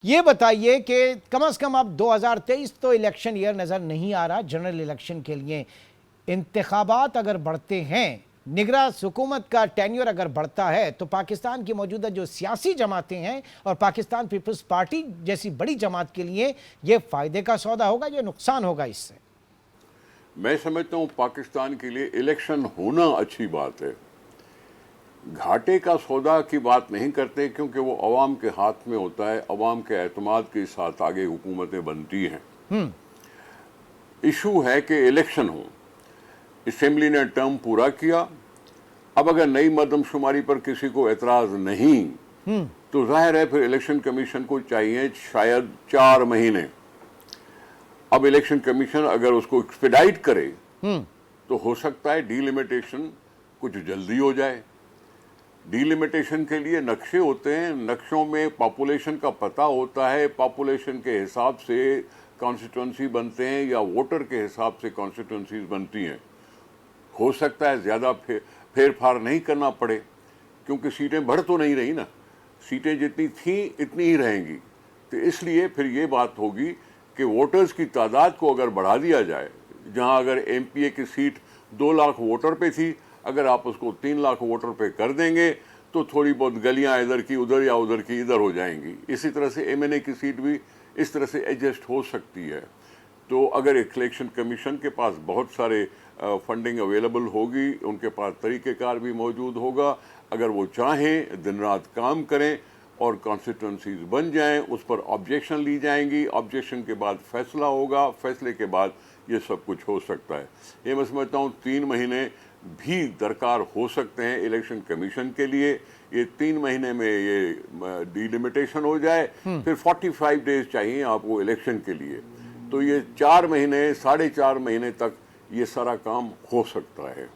ये बताइए कि कम से कम अब 2023 तो इलेक्शन ईयर नज़र नहीं आ रहा जनरल इलेक्शन के लिए। इंतखाबात अगर बढ़ते हैं, निगरां हुकूमत का टेन्योर अगर बढ़ता है, तो पाकिस्तान की मौजूदा जो सियासी जमातें हैं और पाकिस्तान पीपल्स पार्टी जैसी बड़ी जमात के लिए ये फ़ायदे का सौदा होगा या नुकसान होगा इससे? मैं समझता हूं पाकिस्तान के लिए इलेक्शन होना अच्छी बात है। घाटे का सौदा की बात नहीं करते क्योंकि वो अवाम के हाथ में होता है, अवाम के एतमाद के साथ आगे हुकूमतें बनती हैं। इशू है कि इलेक्शन हो। असेंबली ने टर्म पूरा किया, अब अगर नई मरदमशुमारी पर किसी को एतराज नहीं तो जाहिर है फिर इलेक्शन कमीशन को चाहिए शायद 4 महीने। अब इलेक्शन कमीशन अगर उसको एक्सपेडाइट करे तो हो सकता है डीलिमिटेशन कुछ जल्दी हो जाए। डीलिमिटेशन के लिए नक्शे होते हैं, नक्शों में पॉपुलेशन का पता होता है, पॉपुलेशन के हिसाब से कॉन्स्टिट्यूंसी बनते हैं या वोटर के हिसाब से कॉन्स्टिट्यूंसीज बनती हैं। हो सकता है ज़्यादा फेर फार नहीं करना पड़े क्योंकि सीटें बढ़ तो नहीं रही ना, सीटें जितनी थी इतनी ही रहेंगी। तो इसलिए फिर ये बात होगी कि वोटर्स की तादाद को अगर बढ़ा दिया जाए, जहां अगर एमपीए की सीट 2 लाख वोटर पे थी, अगर आप उसको 3 लाख वोटर पे कर देंगे तो थोड़ी बहुत गलियां इधर की उधर या उधर की इधर हो जाएंगी। इसी तरह से एमएनए की सीट भी इस तरह से एडजस्ट हो सकती है। तो अगर इलेक्शन कमीशन के पास बहुत सारे फंडिंग अवेलेबल होगी, उनके पास तरीक़ेकार भी मौजूद होगा, अगर वो चाहें दिन रात काम करें और कॉन्स्टिट्यूंसीज बन जाएं, उस पर ऑब्जेक्शन ली जाएंगी, ऑब्जेक्शन के बाद फैसला होगा, फैसले के बाद ये सब कुछ हो सकता है। ये मैं समझता हूँ 3 महीने भी दरकार हो सकते हैं इलेक्शन कमीशन के लिए। ये 3 महीने में ये डिलिमिटेशन हो जाए, फिर 45 डेज चाहिए आपको इलेक्शन के लिए। तो ये 4 महीने 4.5 महीने तक ये सारा काम हो सकता है।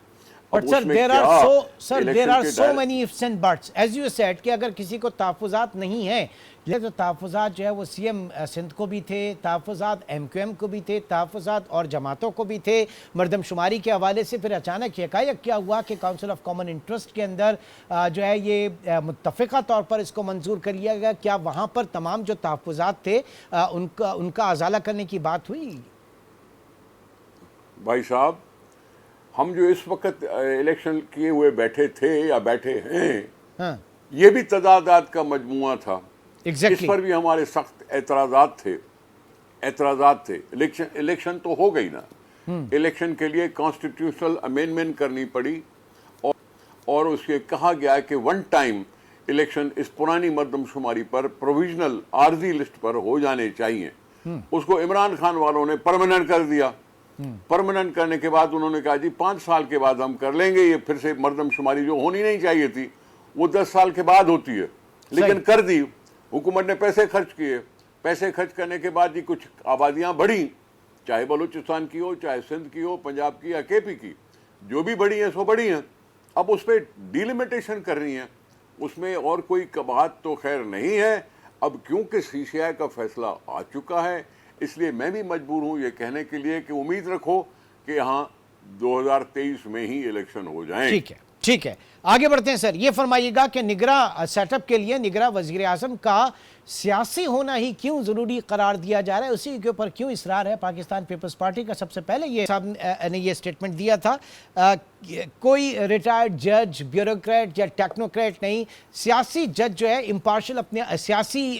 But sir, there are so many ifs and buts. As you said कि अगर किसी को तहफ़्फ़ुज़ात नहीं है, तो तहफ़्फ़ुज़ात जो है वो सीएम सिंध को भी थे, तहफ़्फ़ुज़ात एमक्यूएम को भी थे, तहफ़्फ़ुज़ात और जमातों को भी थे। मरदमशुमारी के हवाले से फिर अचानक यकायक क्या हुआ कि काउंसिल ऑफ कॉमन इंटरेस्ट के अंदर जो है ये मुत्तफ़िक़ा तौर पर इसको मंजूर कर लिया गया। क्या वहाँ पर तमाम जो तहफ़्फ़ुज़ात थे उनका अज़ाला करने की बात हुई? भाई साहब, हम जो इस वक्त इलेक्शन किए हुए बैठे थे या बैठे हैं, ये भी तदादात का मजमुआ था। इस पर भी हमारे सख्त एतराज़ात थे। इलेक्शन तो हो गई ना। इलेक्शन के लिए कॉन्स्टिट्यूशनल अमेंडमेंट करनी पड़ी और उसके कहा गया कि 1 टाइम इलेक्शन इस पुरानी मरदमशुमारी पर प्रोविजनल आर्जी लिस्ट पर हो जाने चाहिए। उसको इमरान खान वालों ने परमानेंट कर दिया। परमानेंट करने के बाद उन्होंने कहा जी 5 साल के बाद हम कर लेंगे। ये फिर से मरदमशुमारी जो होनी नहीं चाहिए थी वो 10 साल के बाद होती है, लेकिन कर दी। हुकूमत ने पैसे खर्च किए, पैसे खर्च करने के बाद जी कुछ आबादियां बढ़ी, चाहे बलूचिस्तान की हो, चाहे सिंध की हो, पंजाब की या केपी की, जो भी बढ़ी हैं सो बढ़ी हैं। अब उस पर डिलिमिटेशन कर रही हैं, उसमें और कोई बात तो खैर नहीं है। अब क्योंकि सीसीआई का फैसला आ चुका है, इसलिए मैं भी मजबूर हूं ये कहने के लिए कि उम्मीद रखो कि यहाँ 2023 में ही इलेक्शन हो जाएं। ठीक है, आगे बढ़ते हैं सर। ये फरमाइएगा कि निगरां सेटअप के लिए निगरां वजीर आज़म का सियासी होना ही क्यों ज़रूरी करार दिया जा रहा है, उसी के ऊपर क्यों इसरार है पाकिस्तान पीपल्स पार्टी का? सबसे पहले ये साहब ने ये स्टेटमेंट दिया था कोई रिटायर्ड जज, ब्यूरोक्रेट या टेक्नोक्रेट नहीं, सियासी जज जो है इम्पार्शल अपने सियासी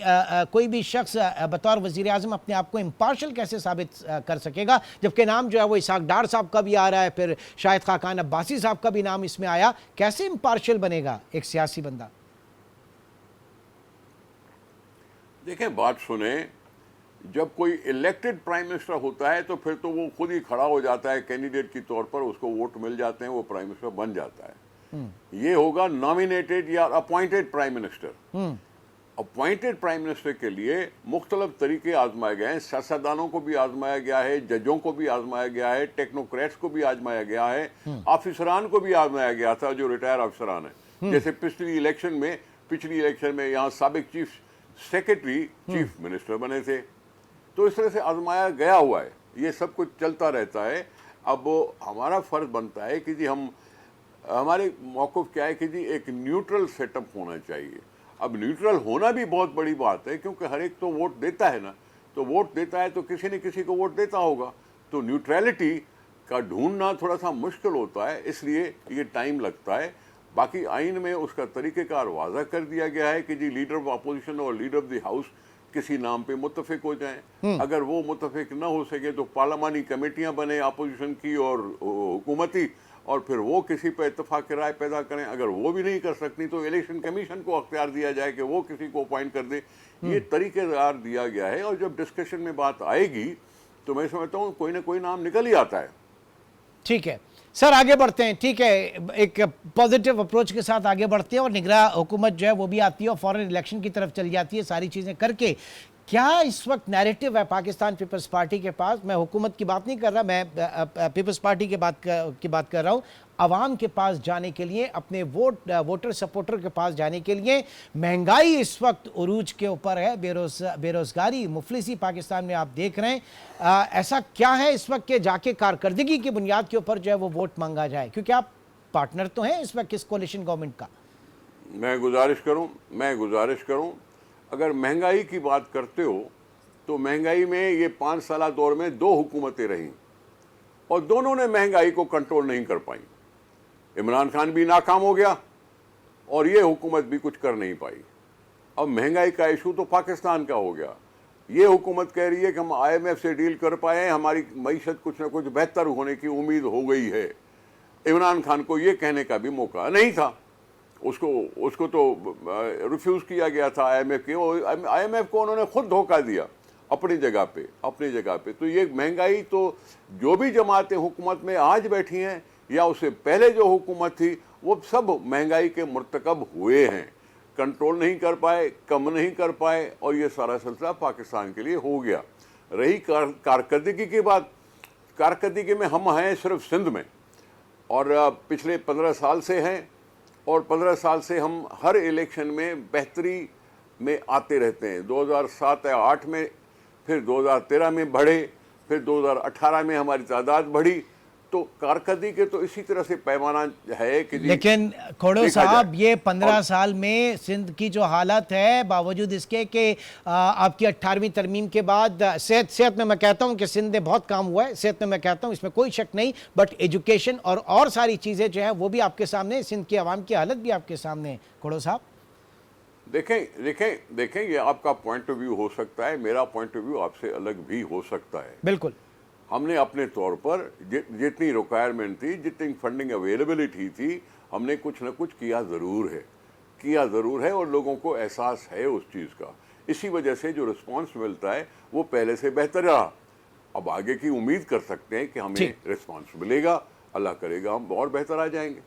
कोई भी शख्स बतौर वजीर आज़म अपने आप को इम्पार्शल कैसे साबित कर सकेगा, जबकि नाम जो है वो इसाक डार साहब का भी आ रहा है, फिर शाहिद खाकान अब्बासी साहब का भी नाम इसमें आया। कैसे इम्पार्शल बनेगा एक सियासी बंदा? देखें, बात सुने, जब कोई इलेक्टेड प्राइम मिनिस्टर होता है तो फिर तो वो खुद ही खड़ा हो जाता है कैंडिडेट के तौर पर, उसको वोट मिल जाते हैं, वो प्राइम मिनिस्टर बन जाता है। ये होगा नॉमिनेटेड या appointed prime minister. Appointed prime minister के लिए मुख्तलिफ तरीके आजमाए गए हैं। सियासतदानों को भी आजमाया गया है, जजों को भी आजमाया गया है, टेक्नोक्रेट्स को भी आजमाया गया है, ऑफिसरान को भी आजमाया गया था जो रिटायर अफसरान है। जैसे पिछली इलेक्शन में यहाँ साबिक चीफ सेक्रेटरी चीफ मिनिस्टर बने थे। तो इस तरह से आजमाया गया हुआ है, ये सब कुछ चलता रहता है। अब हमारा फर्ज बनता है कि जी हमारे मौक़िफ़ क्या है कि जी एक न्यूट्रल सेटअप होना चाहिए। अब न्यूट्रल होना भी बहुत बड़ी बात है, क्योंकि हर एक तो वोट देता है ना, तो वोट देता है तो किसी न किसी को वोट देता होगा, तो न्यूट्रलिटी का ढूंढना थोड़ा सा मुश्किल होता है, इसलिए ये टाइम लगता है। बाकी आइन में उसका तरीक़ेकार वाज़ा कर दिया गया है कि जी लीडर ऑफ अपोजिशन और लीडर ऑफ द हाउस किसी नाम पे मुत्तफिक हो जाएं। अगर वो मुत्तफिक न हो सके तो पार्लियामानी कमेटियां बने अपोजिशन की और हुकूमती, और फिर वो किसी पर इत्तेफाक राय पैदा करें। अगर वो भी नहीं कर सकती तो इलेक्शन कमीशन को अख्तियार दिया जाए कि वो किसी को अपॉइंट कर दे। ये तरीक़ेकार दिया गया है, और जब डिस्कशन में बात आएगी तो मैं समझता हूँ कोई ना कोई नाम निकल ही आता है। ठीक है सर, आगे बढ़ते हैं। ठीक है, एक पॉजिटिव अप्रोच के साथ आगे बढ़ते हैं और निगरान हुकूमत जो है वो भी आती है और फॉरेन इलेक्शन की तरफ चल जाती है, सारी चीज़ें करके। क्या इस वक्त नैरेटिव है पाकिस्तान पीपल्स पार्टी के पास? मैं हुकूमत की बात नहीं कर रहा, मैं पीपल्स पार्टी की बात कर रहा हूँ। आवाम के पास जाने के लिए, अपने वोटर सपोर्टर के पास जाने के लिए। महंगाई इस वक्त उरूज के ऊपर है, बेरोजगारी, मुफलिसी पाकिस्तान में आप देख रहे हैं। ऐसा क्या है इस वक्त के जाके कारकर्दगी की बुनियाद के ऊपर जो है वो वोट मांगा जाए, क्योंकि आप पार्टनर तो हैं इस वक्त इस कोalition गवर्नमेंट का। मैं गुजारिश करूं, अगर महंगाई की बात करते हो तो महंगाई में ये 5 साल दौर में 2 हुकूमतें रहीं और दोनों ने महंगाई को कंट्रोल नहीं कर पाई। इमरान खान भी नाकाम हो गया और ये हुकूमत भी कुछ कर नहीं पाई। अब महंगाई का इशू तो पाकिस्तान का हो गया। ये हुकूमत कह रही है कि हम IMF से डील कर पाए, हमारी मईशत कुछ ना कुछ बेहतर होने की उम्मीद हो गई है। इमरान खान को ये कहने का भी मौका नहीं था, उसको तो रिफ्यूज़ किया गया था IMF के। IMF को उन्होंने खुद धोखा दिया अपनी जगह पे। तो ये महंगाई तो जो भी जमातें हुकूमत में आज बैठी हैं या उससे पहले जो हुकूमत थी, वो सब महंगाई के मुर्तकब हुए हैं, कंट्रोल नहीं कर पाए, कम नहीं कर पाए, और ये सारा सिलसिला पाकिस्तान के लिए हो गया। रही कारकर्दगी की बात, कारकर्दगी में हम हैं सिर्फ सिंध में, और पिछले 15 साल से हैं, और 15 साल से हम हर इलेक्शन में बेहतरी में आते रहते हैं। 2007 या 8 में, फिर 2013 में बढ़े, फिर 2018 में हमारी तादाद बढ़ी। तो कारकर्दगी के तो इसी तरह से पैमाना है कि लेकिन खोड़ो साहब, ये 15 साल में सिंध की जो हालत है, बावजूद इसके कि आपकी 18वीं तरमीम के बाद सेहत में मैं कहता हूँ कि सिंध में बहुत काम हुआ है, सेहत में मैं कहता हूँ, इसमें कोई शक नहीं, बट एजुकेशन और सारी चीज़ें जो है वो भी आपके सामने, सिंध की आवाम की हालत भी आपके सामने है। खोड़ो साहब देखें, ये आपका पॉइंट ऑफ व्यू हो सकता है, मेरा पॉइंट ऑफ व्यू आपसे अलग भी हो सकता है। बिल्कुल। हमने अपने तौर पर जितनी रिक्वायरमेंट थी, जितनी फंडिंग अवेलेबिलिटी थी, हमने कुछ ना कुछ किया ज़रूर है और लोगों को एहसास है उस चीज़ का। इसी वजह से जो रिस्पांस मिलता है वो पहले से बेहतर रहा। अब आगे की उम्मीद कर सकते हैं कि हमें रिस्पांस मिलेगा, अल्लाह करेगा हम और बेहतर आ जाएंगे।